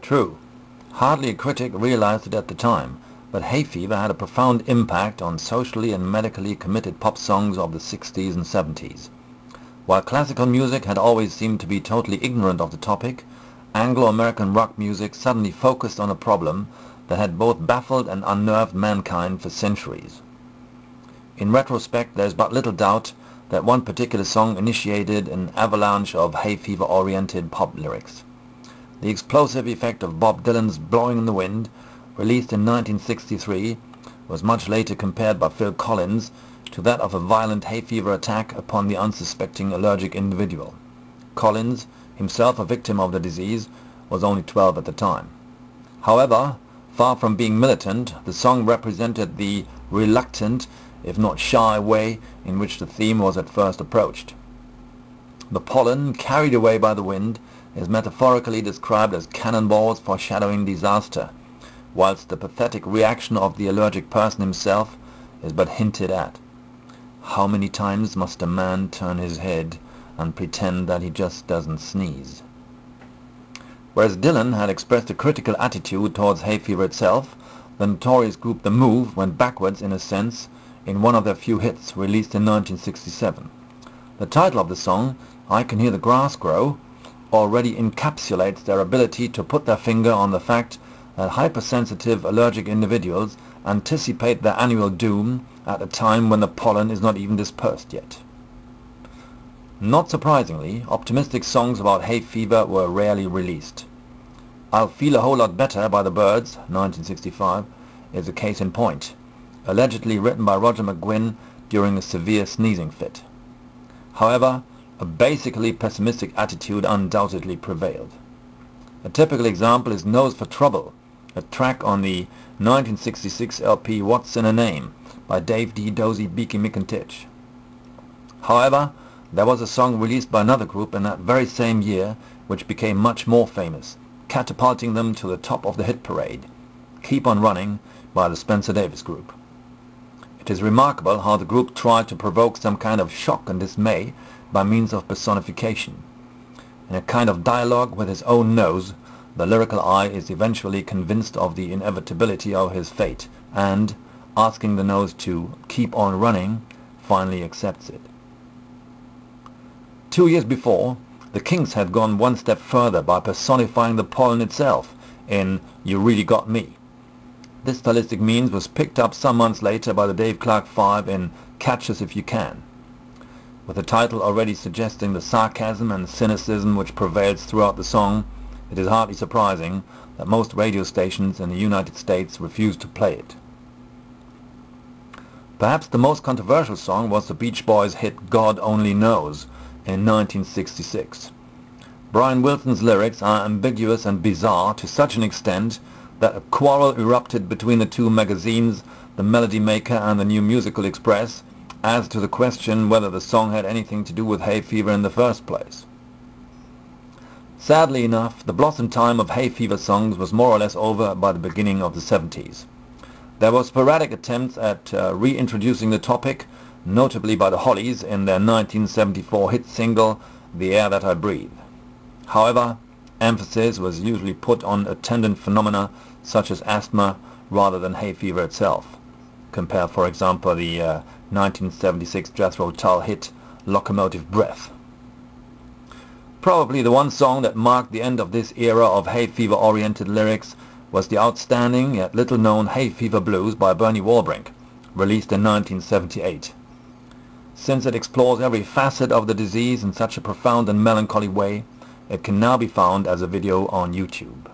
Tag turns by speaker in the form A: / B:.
A: True, hardly a critic realized it at the time, but Hayfever had a profound impact on socially and medically committed pop songs of the 60s and 70s. While classical music had always seemed to be totally ignorant of the topic, Anglo-American rock music suddenly focused on a problem that had both baffled and unnerved mankind for centuries. In retrospect, there is but little doubt that one particular song initiated an avalanche of Hayfever-oriented pop lyrics. The explosive effect of Bob Dylan's Blowing in the Wind, released in 1963, was much later compared by Phil Collins to that of a violent hay fever attack upon the unsuspecting allergic individual. Collins, himself a victim of the disease, was only 12 at the time. However, far from being militant, the song represented the reluctant, if not shy, way in which the theme was at first approached. The pollen, carried away by the wind, is metaphorically described as cannonballs foreshadowing disaster, whilst the pathetic reaction of the allergic person himself is but hinted at. How many times must a man turn his head and pretend that he just doesn't sneeze? Whereas Dylan had expressed a critical attitude towards hay fever itself, the notorious group The Move went backwards in a sense in one of their few hits released in 1967. The title of the song, I Can Hear the Grass Grow, already encapsulates their ability to put their finger on the fact that hypersensitive allergic individuals anticipate their annual doom at a time when the pollen is not even dispersed yet. Not surprisingly, optimistic songs about hay fever were rarely released. I'll Feel a Whole Lot Better by the Byrds, 1965, is a case in point, allegedly written by Roger McGuinn during a severe sneezing fit. However, a basically pessimistic attitude undoubtedly prevailed. A typical example is Nose for Trouble, a track on the 1966 LP What's in a Name by Dave D. Dozy Beaky McIntitch. However, there was a song released by another group in that very same year which became much more famous, catapulting them to the top of the hit parade, Keep on Running by the Spencer Davis Group. It is remarkable how the group tried to provoke some kind of shock and dismay by means of personification. In a kind of dialogue with his own nose, the lyrical eye is eventually convinced of the inevitability of his fate and, asking the nose to keep on running, finally accepts it. 2 years before, the Kinks had gone one step further by personifying the pollen itself in You Really Got Me. This stylistic means was picked up some months later by the Dave Clark Five in Catch Us If You Can. With the title already suggesting the sarcasm and cynicism which prevails throughout the song, it is hardly surprising that most radio stations in the United States refused to play it. Perhaps the most controversial song was the Beach Boys' hit God Only Knows in 1966. Brian Wilson's lyrics are ambiguous and bizarre to such an extent that a quarrel erupted between the two magazines, The Melody Maker and the New Musical Express, as to the question whether the song had anything to do with hay fever in the first place. Sadly enough, the blossom time of hay fever songs was more or less over by the beginning of the 70s. There were sporadic attempts at reintroducing the topic, notably by the Hollies in their 1974 hit single, The Air That I Breathe. However, emphasis was usually put on attendant phenomena such as asthma rather than hay fever itself. Compare, for example, the 1976 Jethro Tull hit Locomotive Breath. Probably the one song that marked the end of this era of hay fever-oriented lyrics was the outstanding yet little-known Hayfever Blues by Bernie Wahlbrinck, released in 1978. Since it explores every facet of the disease in such a profound and melancholy way, it can now be found as a video on YouTube.